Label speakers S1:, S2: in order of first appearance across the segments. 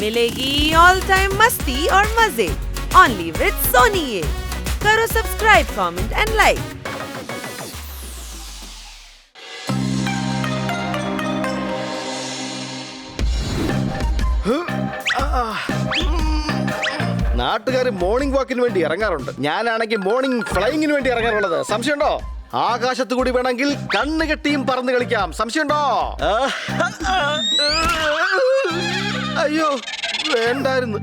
S1: मिलेगी all time मस्ती और मजे ओनली विद सोनी ये। करो सब्सक्राइब, कमेंट एंड लाइक।
S2: നാട്ടുകാർ മോർണിംഗ് വാക്കിന് വേണ്ടി ഇറങ്ങാറുണ്ട്. ഞാനാണെങ്കിൽ മോർണിംഗ് ഫ്ലൈയിങ്ങിന് വേണ്ടി ഇറങ്ങാറുള്ളത്. സംശയമുണ്ടോ? ആകാശത്ത് കൂടി വേണമെങ്കിൽ കണ്ണ് കെട്ടിയും പറന്ന് കളിക്കാം. സംശയമുണ്ടോ? അയ്യോ വേണ്ടായിരുന്നു.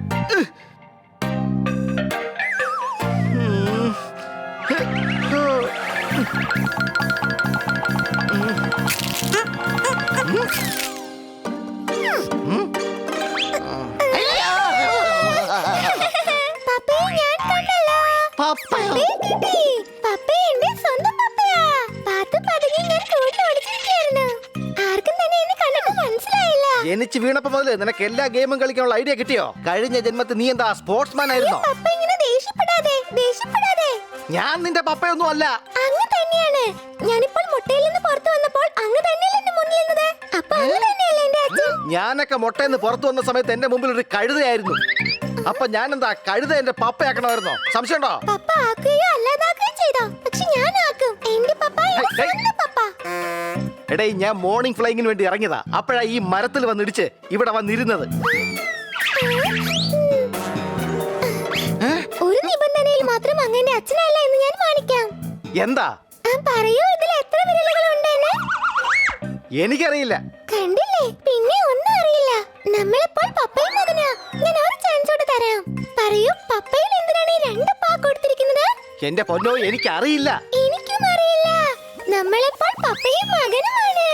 S2: ജനിച്ച് വീണപ്പോ മുതല് നിനക്ക് എല്ലാ ഗെയിമും കളിക്കാനുള്ള ഐഡിയ കിട്ടിയോ? കഴിഞ്ഞ ജന്മത്തിൽ നീ എന്താ സ്പോർട്സ്മാൻ ആയിരുന്നോ? ഞാൻ നിന്റെ പപ്പയൊന്നും അല്ല.
S3: അങ്ങ് തന്നെയാണ്. ഞാനിപ്പോൾ മുട്ടയിൽ നിന്ന് പുറത്തു വന്നപ്പോൾ അങ്ങ് തന്നെയല്ലേ എന്റെ മുന്നിൽ നിന്നത്. അപ്പോൾ അങ്ങ് തന്നെയല്ലേ എന്റെ അച്ഛൻ.
S2: ഞാനൊക്കെ മുട്ടയിൽ നിന്ന് പുറത്തു വന്ന സമയത്ത് എന്റെ മുമ്പിൽ ഒരു കഴുതയായിരുന്നു. അപ്പൊ ഞാൻ എന്താ കഴുത എന്റെ പപ്പയാക്കണമായിരുന്നോ? സംശയമുണ്ടോ?
S3: പപ്പ ആക്കുകയോ അല്ലാതാക്കുകയോ ചെയ്തോ? പക്ഷെ ഞാൻ ആക്കും. എന്റെ പപ്പ എന്റെ പപ്പ.
S2: എടേ, ഞാൻ മോർണിംഗ് ഫ്ലൈയിങ്ങിന് വേണ്ടി ഇറങ്ങിയതാ. അപ്പോഴാ ഈ മരത്തിൽ വന്നിടിച്ച് ഇവിടെ വന്നിരുന്നത്.
S3: ഒരു നിബന്ധനയിൽ മാത്രം അങ്ങനെ അച്ഛനല്ല എന്ന് ഞാൻ കാണിക്കാം.
S2: എന്താ?
S3: പറയൂ, ഇതിൽ എത്ര വിരലുകളുണ്ടെന്ന്?
S2: എനിക്കറിയില്ല.
S3: കണ്ടില്ലേ? പിന്നെ ഒന്നും അറിയില്ല. നമ്മളിപ്പോൾ പപ്പയും മകനാ. ഞാൻ ഒരു ചാൻസ് കൂടെ തരാം. പറയൂ, പപ്പയിൽ എന്തിനാണ് ഈ രണ്ട് പാ കൊടുത്തിരിക്കുന്നത്?
S2: എന്റെ പൊന്നോ, എനിക്കറിയില്ല.
S3: എനിക്കും അറിയില്ല. നമ്മളിപ്പോൾ പപ്പയും മകനുമാണ്.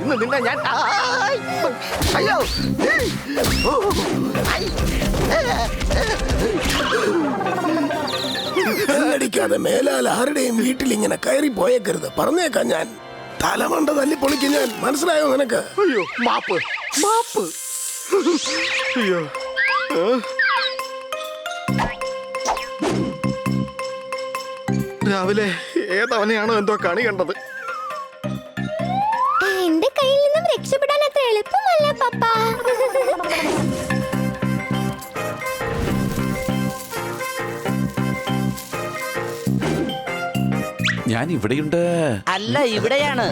S2: ഇന്ന് നിന്നെ ഞാൻ അയ്യോ
S4: ടിക്കാതെ മേലാൽ ആരുടെയും വീട്ടിൽ ഇങ്ങനെ കയറി പോയേക്കരുത്. പറഞ്ഞേക്കാം ഞാൻ. തലമണ്ട തല്ലി പൊളിക്കും ഞാൻ. മനസ്സിലായോ നിനക്ക്?
S2: അയ്യോ മാപ്പ് മാപ്പ്. അയ്യോ രാവിലെ ഏതവനെയാണോ എന്തോ കണി കണ്ടത്.
S3: എന്റെ കയ്യിൽ നിന്നും രക്ഷപ്പെടാൻ അത്ര എളുപ്പമല്ല പപ്പ.
S5: ഞാൻ ഇവിടെയുണ്ട്.
S6: അല്ല, ഇവിടെയാണ്.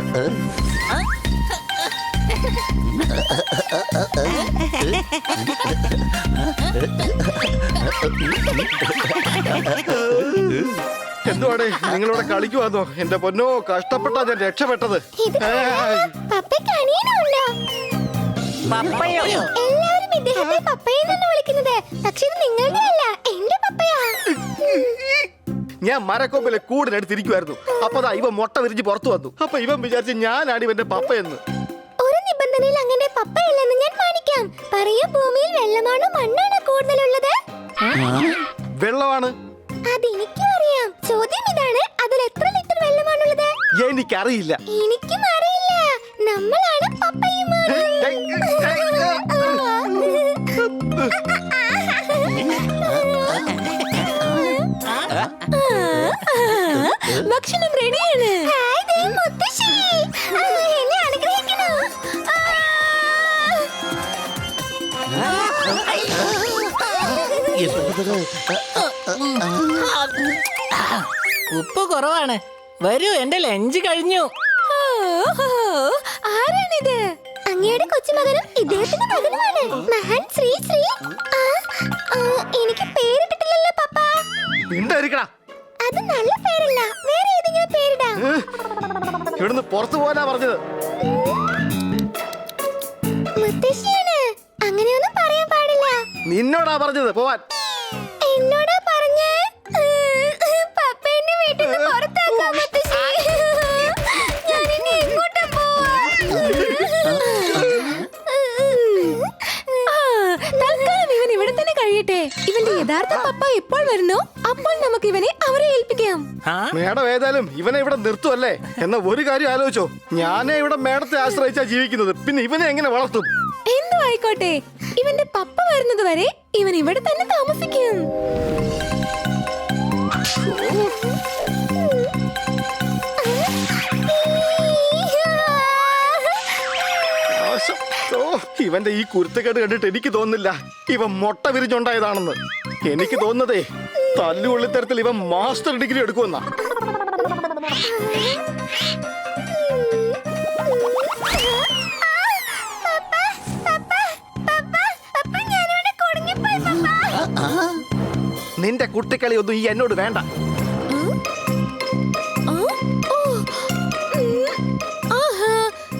S2: എന്തുവാടേ നിങ്ങളിവിടെ കളിക്കുവാന്നോ? എന്റെ പൊന്നോ, കഷ്ടപ്പെട്ടാ ഞാൻ രക്ഷപ്പെട്ടത്.
S3: പപ്പയ്ക്ക് അനിയനുണ്ടോ?
S6: പപ്പയോ?
S3: എല്ലാവരും ഇദ്ദേഹത്തെ പപ്പയെന്നാണ് വിളിക്കുന്നത്. പക്ഷെ ഇത് നിങ്ങളുടെ അല്ല, എന്റെ പപ്പയാ.
S2: ഞാൻ മരക്കൊമ്പിലെ കൂടിനടുത്തിരിക്കുവായിരുന്നു. അപ്പൊ ഇവ മുട്ട വിരിഞ്ഞ് പുറത്തു വന്നു. അപ്പൊ ഇവൻ വിചാരിച്ച് ഞാനാണ് ഇവന്റെ പപ്പയെന്ന്.
S3: ഒരു നിബന്ധനയിൽ അങ്ങനെ പപ്പയില്ലെന്ന് ഞാൻ കാണിക്കാം. പറയൂ, ഭൂമിയിൽ വെള്ളമാണോ മണ്ണാണോ കൂടുതലുള്ളത്?
S2: വെള്ളമാണ്.
S3: അതെനിക്കും അറിയാം. ചോദ്യം ഇതാണ്, അതിൽ എത്ര ലിറ്റർ വെള്ളമാണുള്ളത്?
S2: എനിക്കറിയില്ല.
S3: എനിക്കും അറിയില്ല. നമ്മളാണ് പപ്പയും ഭക്ഷണം റെഡിയാണ്. എന്നെ അനുഗ്രഹിക്കണോ?
S6: ഉപ്പ് കുറവാണ്. വരൂ, എന്റെ ലഞ്ച് കഴിഞ്ഞു.
S3: ആരാണിത്? അങ്ങയുടെ കൊച്ചുമകനും ഇദ്ദേഹത്തിന്റെ മകനുമാണ്. മഹാൻ ശ്രീ ശ്രീ. എനിക്ക് പേരിട്ടിട്ടില്ലല്ലോ പപ്പ.
S2: മിണ്ടായിരിക്കടാ.
S3: അത് നല്ല പേരല്ല, വേറെ ഏതെങ്കിലും പേരിടാം.
S2: ഇവിടുന്ന് പുറത്തു പോകാനാ പറഞ്ഞത്.
S3: മുത്തശ്ശിയാണ്. അങ്ങനെയൊന്നും പറയാൻ പാടില്ല.
S2: നിന്നോടാ പറഞ്ഞത് പോവാൻ.
S3: എന്നോടാ പറഞ്ഞേ? പപ്പ എന്നെ വീട്ടിൽ നിന്ന് പുറത്താക്കാം മുത്തശ്ശി. ഞാൻ ഇനി എങ്ങോട്ടാ പോവാ? തൽക്കാലം ഇവൻ ഇവിടെ തന്നെ കഴിയട്ടെ. ഇവന്റെ യഥാർത്ഥ പപ്പ എപ്പോൾ വരുന്നു അപ്പോൾ നമുക്ക് ഇവനെ അവരെ ഏൽപ്പിക്കാം.
S2: മേഡം ഏതായാലും ഇവനെ ഇവിടെ നിർത്തുമല്ലേ? എന്നാ ഒരു കാര്യം ആലോചിച്ചോ, ഞാനേ ഇവിടെ മേഡത്തെ ആശ്രയിച്ചാ ജീവിക്കുന്നത്. പിന്നെ ഇവനെ എങ്ങനെ വളർത്തും?
S3: എന്തോ ആയിക്കോട്ടെ, ഇവന്റെ പപ്പ വരുന്നത് വരെ ഇവൻ ഇവിടെ തന്നെ താമസിക്കും.
S2: ഇവന്റെ ഈ കുരുത്തക്കേട് കണ്ടിട്ട് എനിക്ക് തോന്നുന്നില്ല ഇവൻ മുട്ട വിരിഞ്ഞുണ്ടായതാണെന്ന്. എനിക്ക് തോന്നുന്നതേ തല്ലുകൊള്ളിത്തരത്തിൽ ഇവൻ മാസ്റ്റർ ഡിഗ്രി എടുക്കുമെന്നാ. നിന്റെ കുട്ടിക്കളി ഒന്നും ഈ എന്നോട് വേണ്ട.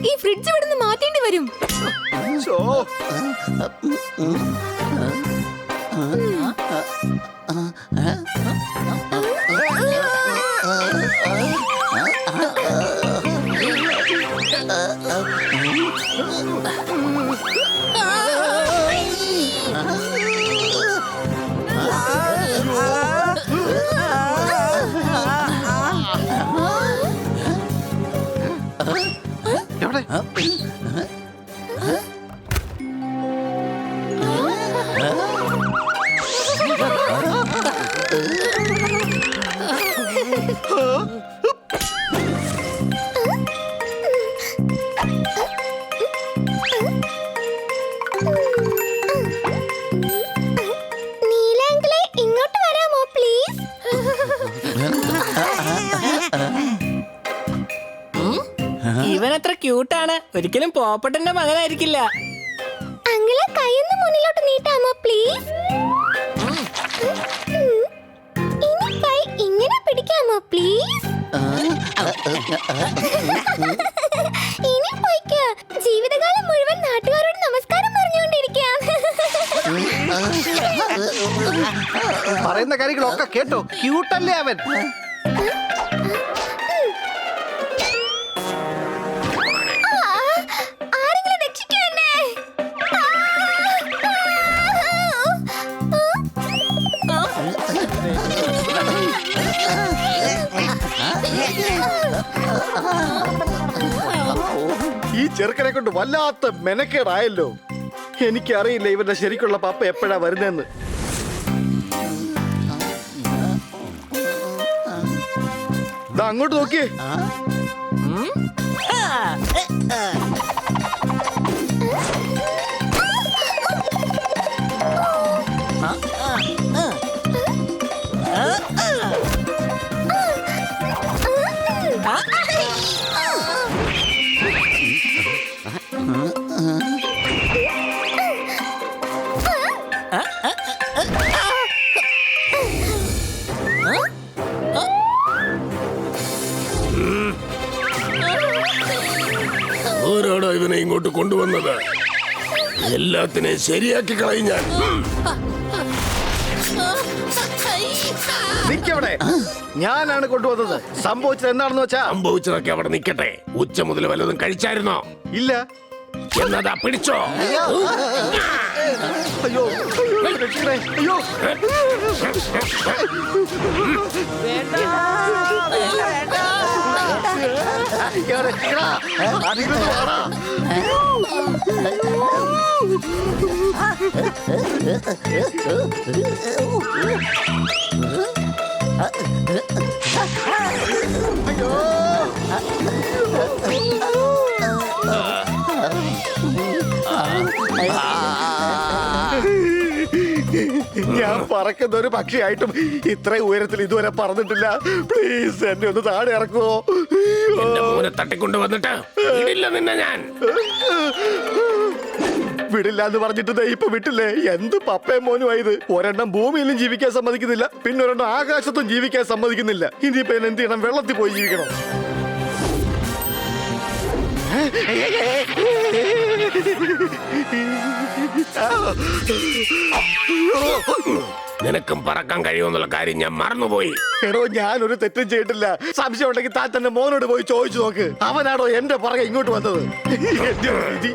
S3: ഈ ഫ്രിഡ്ജ് ഇവിടുന്ന് മാറ്റേണ്ടി വരും.
S2: ശോ. എവിടെ?
S3: നീലാങ്കിളെ ഇങ്ങോട്ട് വരാമോ പ്ലീസ്?
S6: ഇവനത്ര ക്യൂട്ടാണ്. ഒരിക്കലും പോപ്പട്ടന്റെ മകനായിരിക്കില്ല.
S3: അങ്കിളെ കൈയൊന്ന് മുന്നിലോട്ട് നീട്ടാമോ പ്ലീസ്? ഇനി കൈ ഇങ്ങനെ പിടിക്കാമോ പ്ലീസ്? ഇനി പോയിക്കോ. ജീവിതകാലം മുഴുവൻ നാട്ടുകാരോട് നമസ്കാരം പറഞ്ഞുകൊണ്ടിരിക്കാം.
S2: പറയുന്ന കാര്യങ്ങളൊക്കെ കേട്ടോ. ക്യൂട്ടല്ലേ അവൻ?
S3: ആരെങ്കിലും രക്ഷിക്കൂ എന്നെ.
S2: ഈ ചെറുക്കനെ കൊണ്ട് വല്ലാത്ത മെനക്കേടായല്ലോ. എനിക്കറിയില്ല ഇവന്റെ ശരിക്കുള്ള പപ്പ എപ്പോഴാ വരുന്നതെന്ന്. ദാ അങ്ങോട്ട് നോക്കിയേ.
S4: ഓരോടോ ഇവനെ ഇങ്ങോട്ട് കൊണ്ടുവന്നത്. എല്ലാത്തിനെയും ശരിയാക്കി കളയും ഞാൻ.
S2: നിക്കവിടെ. ഞാനാണ് കൊണ്ടുവന്നത്. സംഭവിച്ചത് എന്താണെന്ന് വെച്ചാ.
S4: സംഭവിച്ചതൊക്കെ അവിടെ നിൽക്കട്ടെ. ഉച്ച മുതൽ വല്ലതും കഴിച്ചായിരുന്നോ?
S2: ഇല്ല.
S4: എന്നതാ പിടിച്ചോ.
S2: അയ്യോ രക്ഷിക്കണേ. അയ്യോ രക്ഷിക്കടാ. അധികം വാടാ. ഞാൻ പറക്കുന്ന ഒരു പക്ഷിയായിട്ടും ഇത്രയും ഉയരത്തിൽ ഇതുവരെ പറന്നിട്ടില്ല. പ്ലീസ് എന്നെ ഒന്ന് താഴെ ഇറക്കുവോ?
S4: എന്റെ മോനെ തട്ടിക്കൊണ്ട് വന്നിട്ട് വിടില്ല നിന്നെ ഞാൻ.
S2: വിടില്ല എന്ന് പറഞ്ഞിട്ട് ദേ ഇപ്പൊ വിട്ടില്ലേ. എന്ത് പപ്പയും മോനുമായത്. ഒരെണ്ണം ഭൂമിയിലും ജീവിക്കാൻ സമ്മതിക്കുന്നില്ല, പിന്നെ ഒരെണ്ണം ആകാശത്തും ജീവിക്കാൻ സമ്മതിക്കുന്നില്ല. ഇനിയിപ്പോ എന്ത് ചെയ്യണം? വെള്ളത്തിൽ പോയി ജീവിക്കണം.
S4: നിനക്കും പറക്കാൻ കഴിയുമെന്നുള്ള കാര്യം ഞാൻ മറന്നുപോയി.
S2: എടോ ഞാനൊരു തെറ്റും ചെയ്തിട്ടില്ല. സംശയം ഉണ്ടെങ്കിൽ താൻ തന്നെ മോനോട് പോയി ചോദിച്ചു നോക്ക്. അവനാണോ എന്റെ പുറകെ ഇങ്ങോട്ട് വന്നത്? എന്റെ വിധി.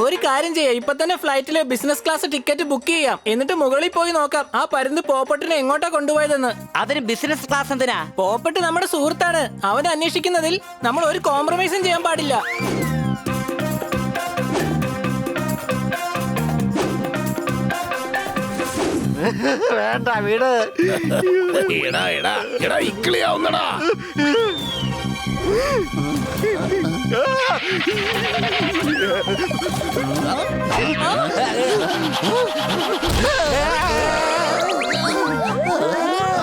S6: ഒരു കാര്യം ചെയ്യാം, ഇപ്പൊ തന്നെ ഫ്ലൈറ്റില് ബിസിനസ് ക്ലാസ് ടിക്കറ്റ് ബുക്ക് ചെയ്യാം. എന്നിട്ട് മുകളിൽ പോയി നോക്കാം ആ പരുന്ത് പോപ്പട്ടിനെ എങ്ങോട്ടാ കൊണ്ടുപോയതെന്ന്.
S7: അതിന് ബിസിനസ് ക്ലാസ് എന്തിനാ?
S6: പോപ്പട്ട് നമ്മുടെ സുഹൃത്താണ്. അവനെ അന്വേഷിക്കുന്നതിൽ നമ്മൾ ഒരു കോംപ്രമൈസും ചെയ്യാൻ പാടില്ല.
S2: വേണ്ട വീട്.
S4: എടാ എടാ എടാ ഇക്കിളിയാവുന്നടാ.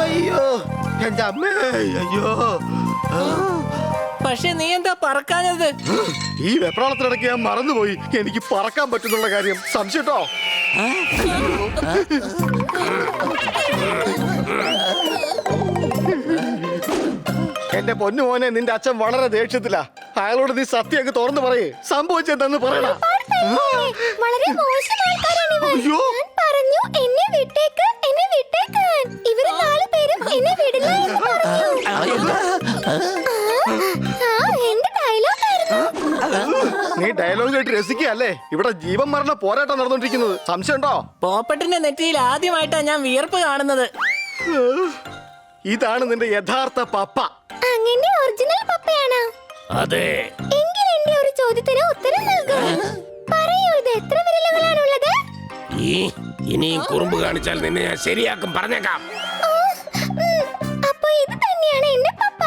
S2: അയ്യോ എന്റെ അമ്മേ, അയ്യോ.
S6: പക്ഷെ നീ എന്താ പറക്കാഞ്ഞത്?
S2: ഈ വെപ്രാളത്തിനിടയ്ക്ക് ഞാൻ മറന്നുപോയി എനിക്ക് പറക്കാൻ പറ്റുന്നുള്ള കാര്യം. സംശയട്ടോ? എന്റെ പൊന്നു മോനെ, നിന്റെ അച്ഛൻ വളരെ ദേഷ്യത്തിലാ. അയാളോട് നീ സത്യം അങ്ങ് തുറന്നു പറയേ. സംഭവിച്ചെന്തെന്ന് പറയണ.
S3: വളരെ മോശം ആൾക്കാരാണ് ഇവർ.
S2: അയ്യോ.
S3: ഞാൻ പറഞ്ഞു എന്നെ വിട്ടേക്ക്, എന്നെ വിട്ടേക്കാൻ. ഇവര് 4 പേരും എന്നെ വിടില്ല എന്ന് പറഞ്ഞു. എന്റെ ഡയലോഗ് ആയിരുന്നു.
S2: നീ ഡയലോഗ് കേട്ട് രസിക്കുകയല്ലേ? ഇവിടെ ജീവൻ മരണ പോരാട്ടം നടന്നുകൊണ്ടിരിക്കുന്നത്. സംശയമുണ്ടോ?
S6: പോപ്പട്ടിന്റെ നെറ്റിയിൽ ആദ്യമായിട്ടാ ഞാൻ വിയർപ്പ് കാണുന്നത്.
S2: ഇതാണ് നിന്റെ യഥാർത്ഥ പപ്പ.
S3: അങ്ങനെ ഒറിജിനൽ പപ്പയാണോ?
S4: അതെ.
S3: എങ്കിൽ എന്റെ ഒരു ചോദ്യത്തിന് ഉത്തരം നൽകൂ. പറയൂ, ഇത് എത്ര വിരലുകളാണുള്ളത്?
S4: ഇനിയും കുറുമ്പ് കാണിച്ചാൽ നിന്നെ ഞാൻ ശരിയാക്കും, പറഞ്ഞേക്കാം.
S3: അപ്പൊ ഇത് തന്നെയാണ് എന്റെ പപ്പ.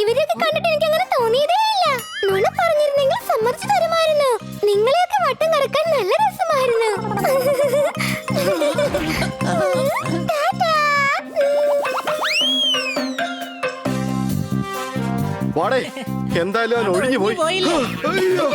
S3: ഇവരെയൊക്കെ കണ്ടിട്ട് എനിക്ക് അങ്ങനെ തോന്നിയതേ ഇല്ല. നുണ പറഞ്ഞിരുന്നെങ്കിൽ സമ്മതിച്ചു തരുമായിരുന്നു. നിങ്ങളെയൊക്കെ വട്ടം കറക്കാൻ നല്ല രസമായിരുന്നു. ടാറ്റാ.
S2: വാടേ, എന്തായാലും അവൻ ഒഴിഞ്ഞു പോയി.
S6: പോയില്ലേ?
S2: അയ്യോ.